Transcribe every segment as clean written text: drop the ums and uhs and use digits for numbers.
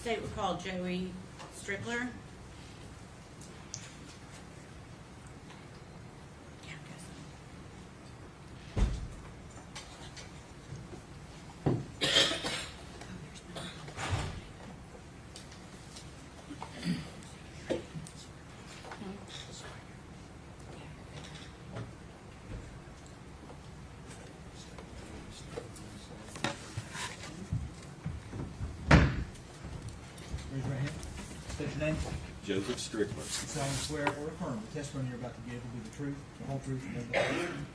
State will call Joey Strickler. Raise your right hand. State your name. Joseph Strickler. You solemnly swear or affirm the testimony you're about to give will be the truth, the whole truth, and nothing but the truth.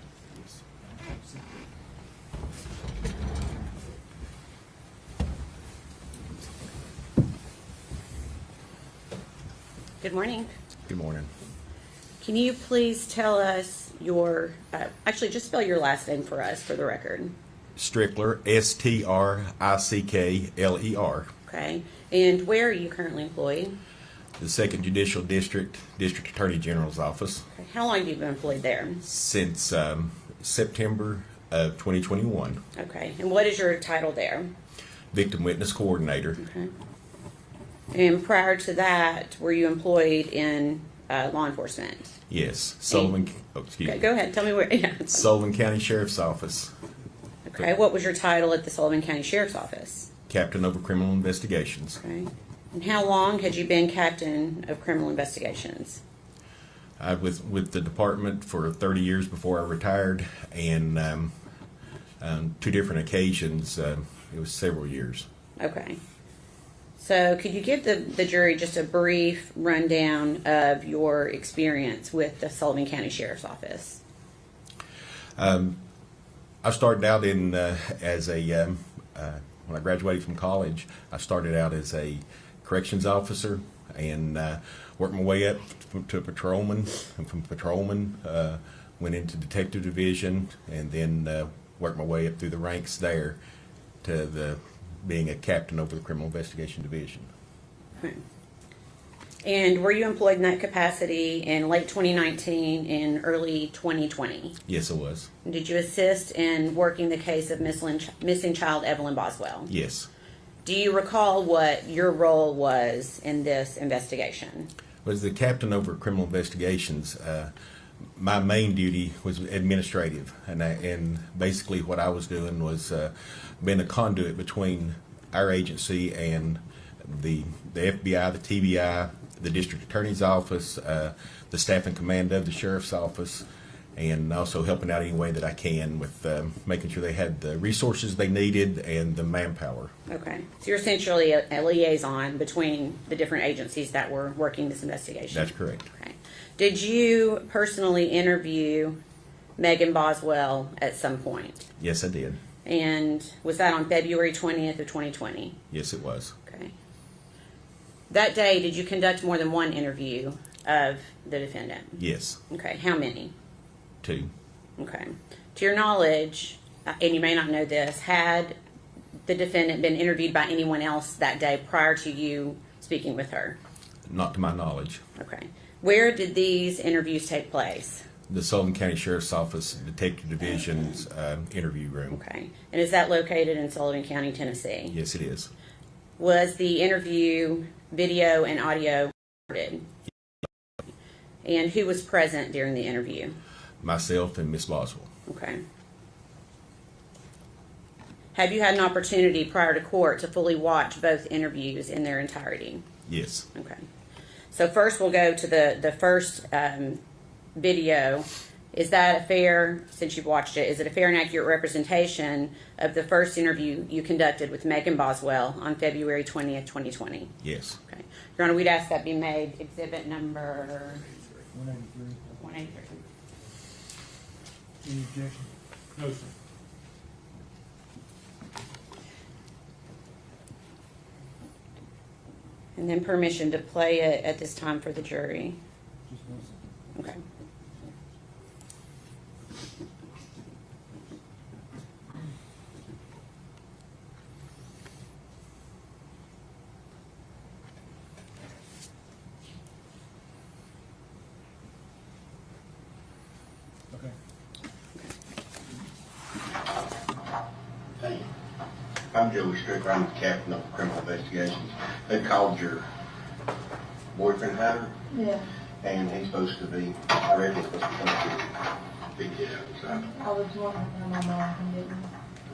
Yes. Good morning. Good morning. Can you please tell us your, actually just spell your last name for us for the record? Strickler, Strickler. Okay. And where are you currently employed? The Second Judicial District, District Attorney General's Office, Okay. How long have you been employed there? since September of 2021. Okay. And what is your title there? Victim Witness Coordinator. Okay. And prior to that, were you employed in law enforcement? Yes. Sullivan, excuse Okay, me. go ahead. Tell me where. Yeah. Sullivan County Sheriff's Office, Okay. What was your title at the Sullivan County Sheriff's Office? Captain over Criminal Investigations. Okay. And how long had you been captain of criminal investigations? I was with the department for 30 years before I retired, and two different occasions, it was several years. Okay. So could you give the jury just a brief rundown of your experience with the Sullivan County Sheriff's Office? I started out in as a when I graduated from college. I started out as a corrections officer and worked my way up to a patrolman, and from patrolman went into detective division, and then worked my way up through the ranks there to being a captain over the criminal investigation division. Okay. And were you employed in that capacity in late 2019 and early 2020? Yes, I was. Did you assist in working the case of missing child Evelyn Boswell? Yes. Do you recall what your role was in this investigation? Was the captain over criminal investigations. My main duty was administrative, and basically what I was doing was being a conduit between our agency and the FBI, the TBI, the district attorney's office, the staff and command of the sheriff's office, and also helping out any way that I can with making sure they had the resources they needed and the manpower. Okay. So you're essentially a liaison between the different agencies that were working this investigation? That's correct. Okay. Did you personally interview Megan Boswell at some point? Yes, I did. And was that on February 20th of 2020? Yes, it was. Okay. That day, did you conduct more than one interview of the defendant? Yes. Okay. How many? 2. Okay. To your knowledge, and you may not know this, had the defendant been interviewed by anyone else that day prior to you speaking with her? Not to my knowledge. Okay. Where did these interviews take place? The Sullivan County Sheriff's Office Detective Division's interview room. Okay. And is that located in Sullivan County, Tennessee? Yes, it is. Was the interview video and audio recorded? And who was present during the interview? Myself and Miss Boswell. Okay. Have you had an opportunity prior to court to fully watch both interviews in their entirety? Yes. Okay. So first we'll go to the first video. Is that a fair, since you've watched it, is it a fair and accurate representation of the first interview you conducted with Megan Boswell on February 20th, 2020? Yes. Okay. Your Honor, we'd ask that be made exhibit number 183. 183. Any objection? No, sir. And then permission to play it at this time for the jury. Just 1 second. Okay. Okay. I'm Joey Strickler. I'm the captain of criminal investigations. They called your boyfriend Hunter, Yeah. and he's supposed to be, I reckon he's supposed to be coming to pick you up. So. I was wondering if my mom can get me.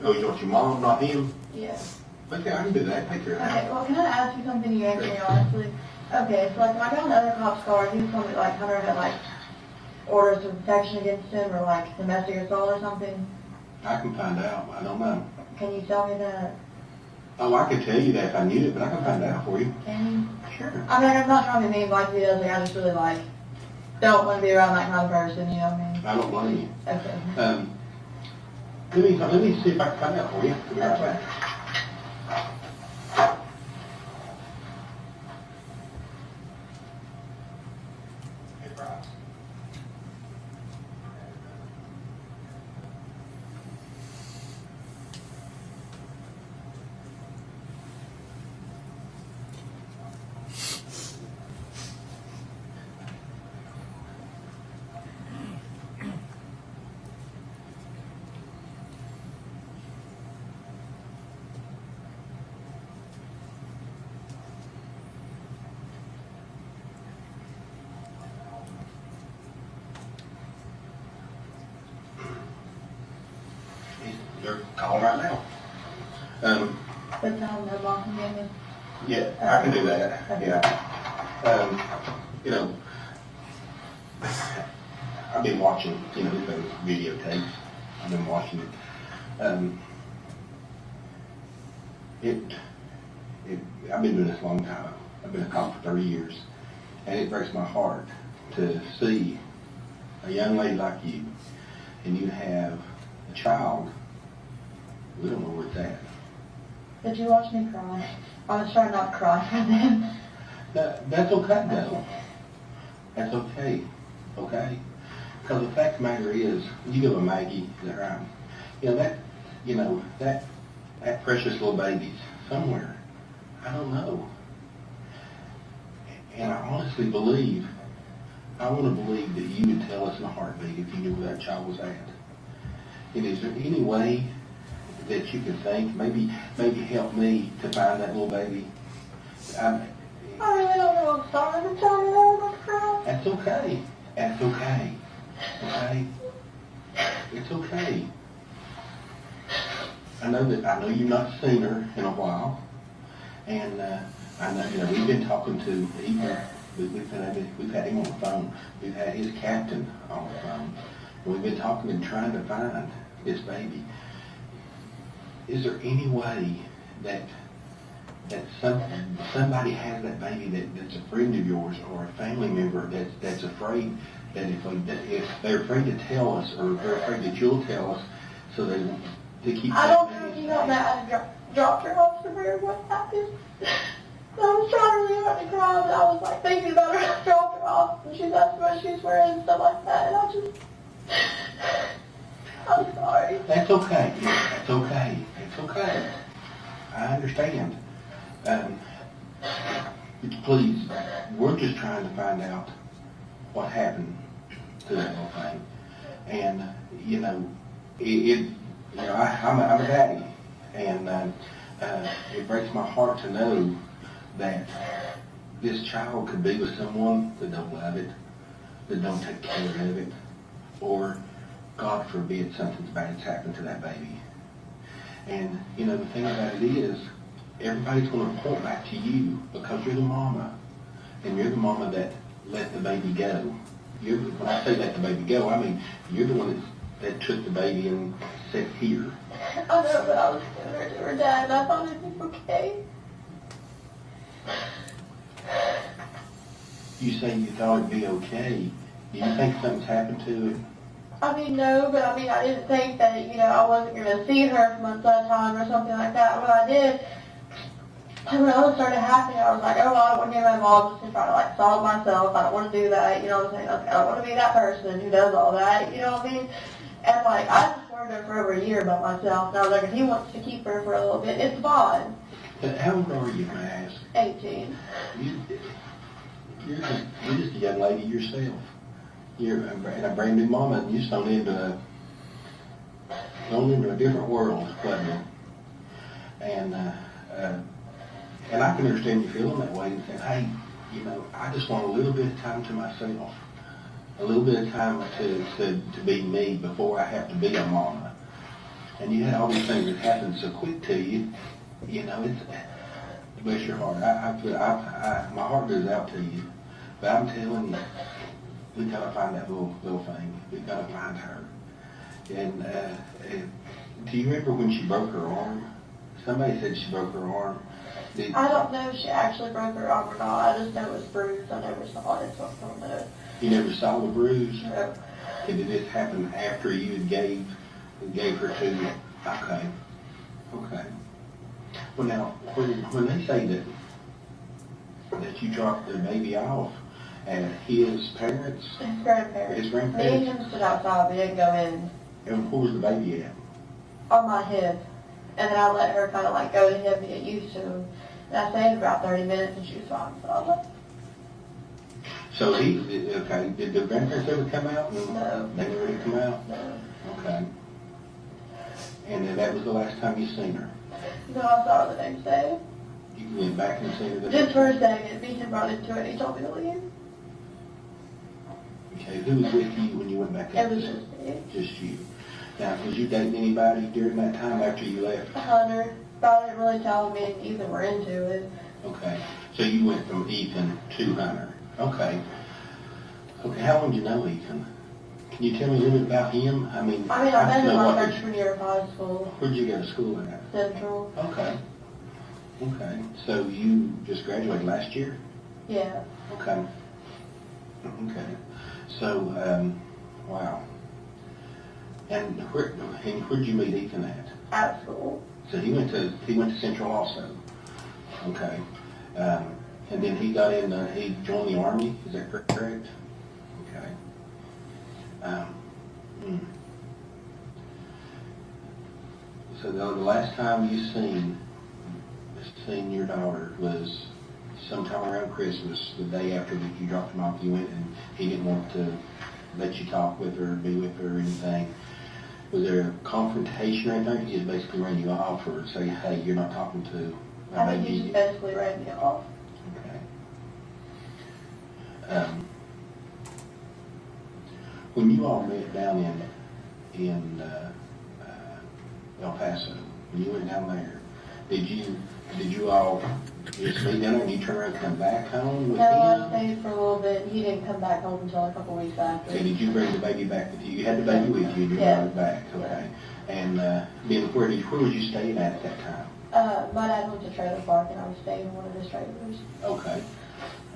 Oh, you want your mom, not him? Yeah. Okay, I can do that. Take care of Okay, that. well, can I ask you something you answer me honestly? Okay, so like when I got on the other cop's car, he was telling me like Hunter had like orders of protection against him or like domestic assault or something. I can find out. I don't know. Can you tell me that? Oh, I could tell you that if I knew it, but I can find out for you. Can you? Sure. I mean, I'm not trying to be mean like he does. Like, I just really like don't want to be around that kind of person. You know what I mean? I don't blame you. Okay. Let me see if I can find out for you. Be right back. Hey, Bryce. They're calling right now. But tell him that mom can get me. Yeah, I can do that. Yeah. You know, I've been watching, those videotapes. I've been watching it. I've been doing this a long time. I've been a cop for 30 years, and it breaks my heart to see a young lady like you, and you have a child. We don't know where it's at. Did you watch me cry? I was trying not to cry for them. That's okay, though. That's okay. Okay? Because the fact of the matter is, you give a Maggie, is that right? That precious little baby's somewhere. I don't know. And I honestly believe, I want to believe that you would tell us in a heartbeat if you knew where that child was at. And is there any way that you can think, maybe help me to find that little baby? I really don't know. I'm sorry to tell you that I'm going to cry. That's okay. That's okay. Okay? It's okay. I know you've not seen her in a while, and I know we've been talking to Evelyn. We've had him on the phone. We've had his captain on the phone, and we've been talking and trying to find this baby. Is there any way that somebody has that baby that's a friend of yours or a family member that's afraid that if they're afraid to tell us or they're afraid that you'll tell us, so they keep. I don't know if you know that I dropped her off somewhere. What happened? I was trying really hard to cry, but I was like thinking about her. I dropped her off, and she's asked what she's wearing and stuff like that, and I'm sorry. That's okay. That's okay. It's okay. I understand. Please, we're just trying to find out what happened to that little thing. And, I'm a daddy. And it breaks my heart to know that this child could be with someone that don't love it, that don't take care of it, or, God forbid, something bad's happened to that baby. And, the thing about it is, everybody's going to point back to you because you're the mama. And you're the mama that let the baby go. When I say let the baby go, I mean, you're the one that took the baby and set here. I know, but I was giving her to her dad, and I thought it'd be okay. You say you thought it'd be okay. Do you think something's happened to it? I mean, no, but I didn't think that, I wasn't going to see her for months at a time or something like that. When I did, when all this started happening, I was like, oh, well, I don't want to hear my mom just to try to, solve myself. I don't want to do that, you know what I'm saying? I don't want to be that person who does all that, you know what I mean? And, I just worried her for over a year about myself, and I was like, if he wants to keep her for a little bit, it's fine. How old are you, may I ask? 18. You're just a young lady yourself. You're a brand new mama, and you just thrown into a different world, wasn't it? And I can understand you feeling that way and saying, hey, you know, I just want a little bit of time to myself, a little bit of time to be me before I have to be a mama. And you had all these things that happen so quick to you, you know, it's, bless your heart. My heart goes out to you. But I'm telling you, we gotta find that little thing. We gotta find her. And do you remember when she broke her arm? Somebody said she broke her arm. I don't know if she actually broke her arm or not. I just know it was bruised. I never saw it, so I don't know. You never saw the bruise? No. Did this happen after you had gave her to you? Okay. Okay. Well, now, when they say that you dropped the baby off at his parents, His grandparents. His Me and grandparents, him stood outside. We didn't go in. and where was the baby at? On my hip. And then I let her kind of like go to him to get used to him. And I stayed about 30 minutes and she was fine. So I left. So did the grandparents ever come out? No. They never did come out? No. Okay. And then that was the last time you seen her? No, I saw her the next day. You went back and seen her the Just next for a second. Me and him brought into it. He told me to leave. Okay, who was with you when you went back It up was there? just me. Just you. Now, was you dating anybody during that time after you left? Hunter. But I didn't really tell him me and Ethan were into it. Okay, so you went from Ethan to Hunter. Okay. Okay, how long did you know Ethan? Can you tell me a little bit about him? I mean, I met him know my what- freshman year of high school. Where'd you go to school at? Central. Okay. Okay, so you just graduated last year? Yeah. Okay. Okay. So, wow. And where'd you meet Ethan at? At school. So he went to Central also. Okay. And then he got in, he joined the Army, is that correct? Okay. So the last time you seen your daughter was sometime around Christmas, the day after that you dropped him off, you went and he didn't want to let you talk with her, be with her or anything. Was there a confrontation or anything? He just basically ran you off or say, hey, you're not talking to my I think he baby? just basically ran me off. Okay. When you all met down in El Paso, when you went down there, did you all just meet down there and you turn around and come back home with No, I him? stayed for a little bit. He didn't come back home until a couple weeks after. Okay, did you bring the baby back with you? You had the baby with you and you Yeah. brought it back, okay. And then where was you staying at that time? My dad went to trailer park and I was staying in one of his trailers. Okay,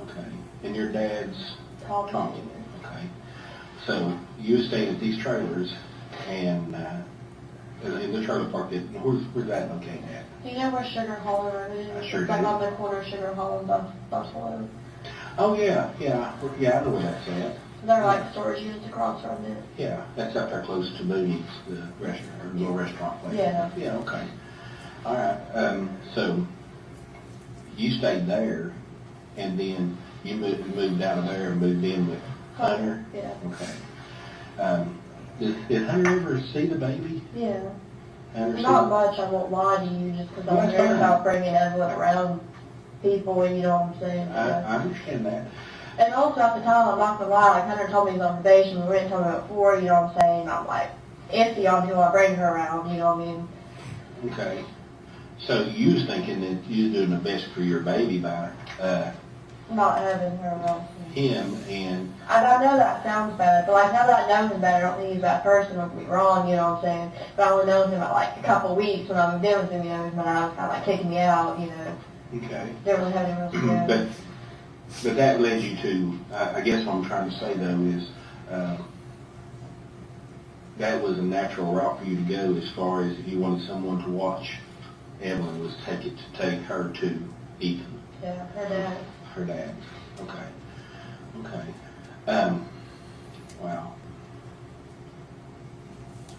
okay. And your dad's Tommy. Tommy? Okay. So you stayed at these trailers and in the trailer park, where's that located at? Do you know where Sugar Hollow Road is? I sure It's like do. on the corner of Sugar Hollow and Buffalo. Oh, yeah, I know where that's at. They're like storage units across from it. Yeah, that's up there close to Moody's, the restaurant, or little restaurant place. Yeah. Yeah, okay. All right, so you stayed there, and then you moved out of there and moved in with Hunter? Yeah. Okay. Did Hunter ever see the baby? Yeah. Hunter Not see- much, I won't lie to you, just because Well, I'm that's worried fine. about bringing Evelyn around people, and you know what I'm saying? I understand that. And also at the time, I'm not gonna lie, like Hunter told me he's on probation, we didn't tell me before, you know what I'm saying? I'm like iffy on who I bring her around, you know what I mean? Okay. So you was thinking that you was doing the best for your baby by Not having her around. him and I know that sounds bad, but like now that I know him better, I don't think he's that person, don't get me wrong, you know what I'm saying? But I only known him at like a couple of weeks when I moved in with him, you know, when I was kind of like kicking me out, you know. okay. Didn't really have any real scared. But that led you to, I guess what I'm trying to say though is, that was a natural route for you to go as far as if you wanted someone to watch Evelyn was take her to Ethan, Yeah, her dad. her dad. Okay. Okay. Wow.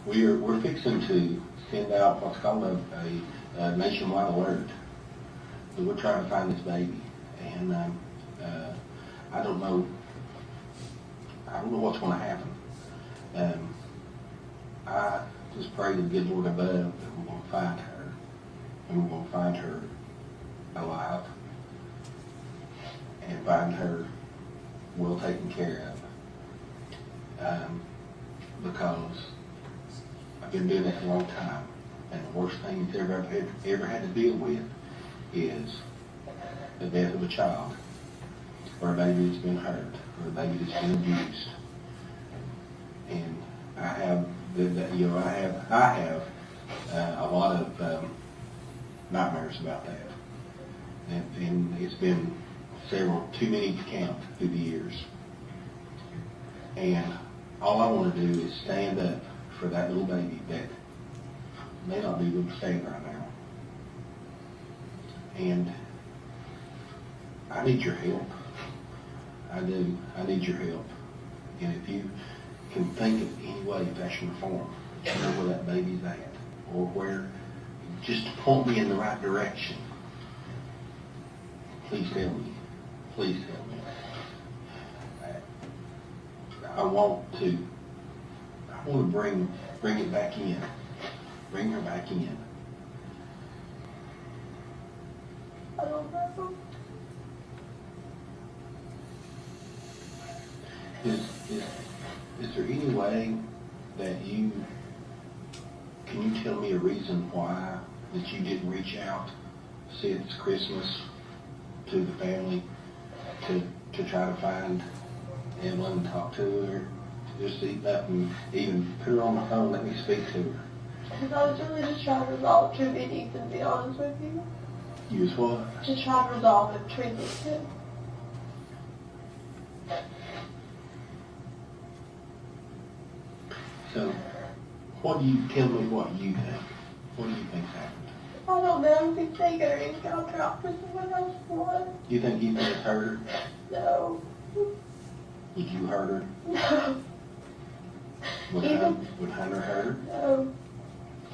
We're fixing to send out what's called a nationwide alert. So we're trying to find this baby, and I don't know what's going to happen. I just pray to the good Lord above that we're going to find her, and we're going to find her alive and find her well taken care of. Because I've been doing that a long time, and the worst thing you've ever had to deal with is the death of a child, or a baby that's been hurt, or a baby that's been abused. And I have a lot of nightmares about that, and it's been too many to count through the years. And all I want to do is stand up for that little baby that may not be able to stand right now. And I need your help. I do. I need your help. And if you can think of any way, fashion, or form, that you know where that baby's at, or where, just to point me in the right direction, please tell me. Please tell me. I want to bring it back in. Bring her back in. I don't know. Is there any way that can you tell me a reason why that you didn't reach out since Christmas to the family to try to find Evelyn and talk to her, just even put her on the phone, let me speak to her? Because I was really just trying to resolve between me and Ethan, to be honest with you. You was what? Just trying to resolve it between me and him. So, tell me what you think. What do you think's happened? I don't know if he's taken her in contract for someone else for. You think Ethan has hurt her? No. Would you hurt her? No. Would Hunter hurt her? No.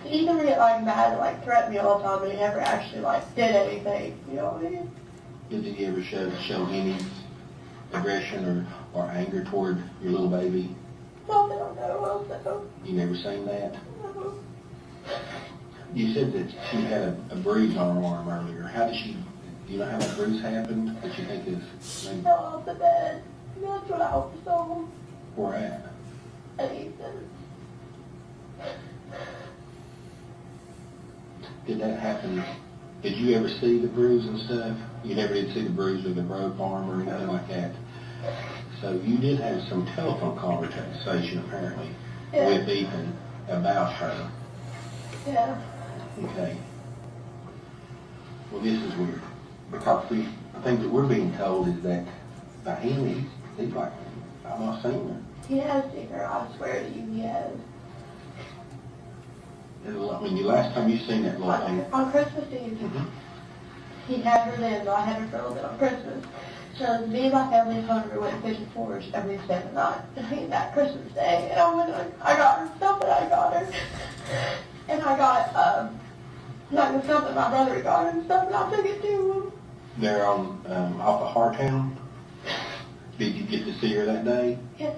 He even get mad and threaten me all the time, and he never actually did anything. You know what I mean? Did he ever show any aggression or anger toward your little baby? Well, I don't know. Also. You never seen that? No. You said that she had a bruise on her arm earlier. How did she? Do you know how that bruise happened? That you think is? She fell off the bed. That's what I was told. Where at? And Ethan. Did that happen? Did you ever see the bruise and stuff? You never did see the bruise or the broke arm or anything like that? So you did have some telephone conversation apparently with Ethan about her. Yeah. Okay. Well, this is weird because the thing that we're being told is that by him, he's like, I've not seen her. He has seen her. I swear to you, he has. I mean, the last time you seen that little thing. On Christmas Eve. Mm-hmm. He had her then, but I had her for a little bit on Christmas. So me and my family and Hunter went fishing forage every Sunday night. That Christmas Day. And I got her stuff that I got her. And I got, the stuff that my brother got her and stuff, and I took it to him. They're on, off of Hartown. Did you get to see her that day? Yeah.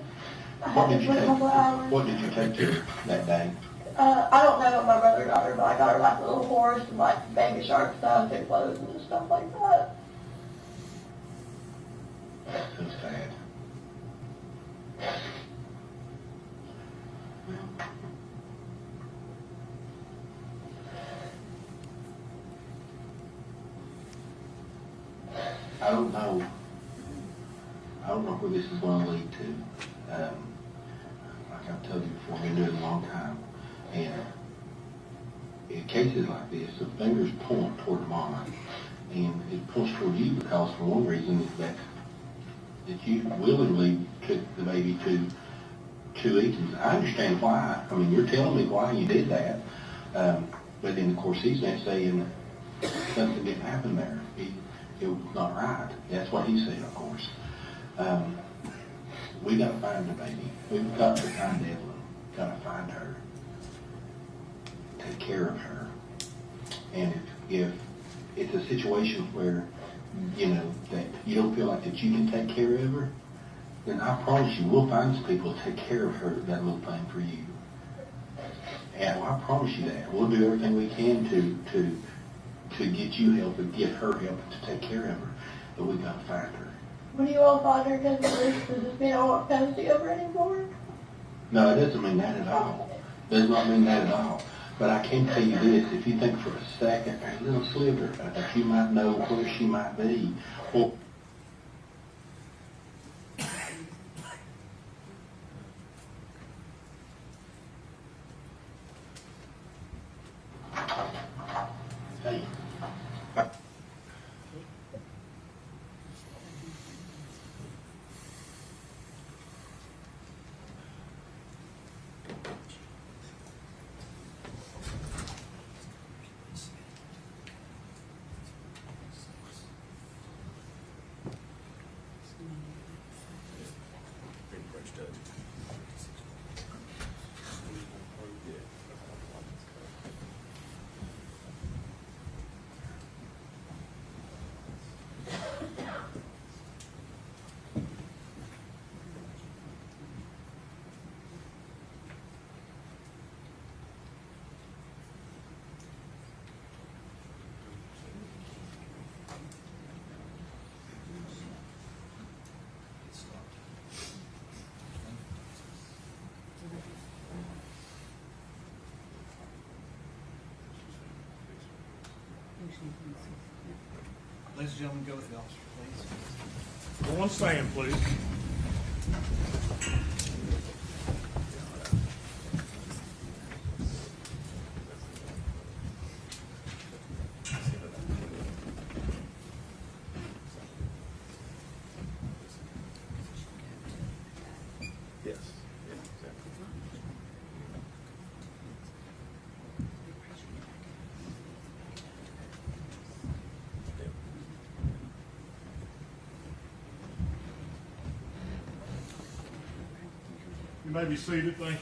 What did you take to her that day? I don't know what my brother got her, but I got her a little horse and baby shark stuff and clothes and stuff like that. That's so sad. I don't know. I don't know where this is going to lead to. Like I've told you before, I've been doing it a long time. And in cases like this, the fingers point toward the mama. And it points toward you because for one reason is that you willingly took the baby to Ethan. I understand why. I mean, you're telling me why you did that. But then, of course, he's not saying something didn't happen there. It was not right. That's what he said, of course. We got to find the baby. We've got to find Evelyn. Got to find her. Take care of her. And if it's a situation where, that you don't feel like that you can take care of her, then I promise you, we'll find some people to take care of her, that little thing for you. And I promise you that. We'll do everything we can to get you help and get her help to take care of her, but we gotta find her. When you all find her, does this mean I won't come see over anymore? No, it doesn't mean that at all. Does not mean that at all. But I can tell you this, if you think for a second, a little sliver that you might know where she might be, or hey, Ladies and gentlemen, go with the officer, please. Go on stand, please. Yes. You may be seated, thank you.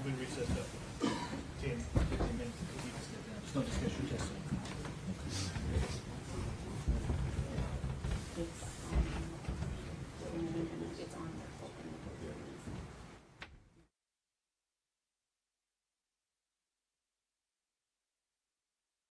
We'll be recessed up 10, 15 minutes. If you can step down. Just don't discuss your testimony.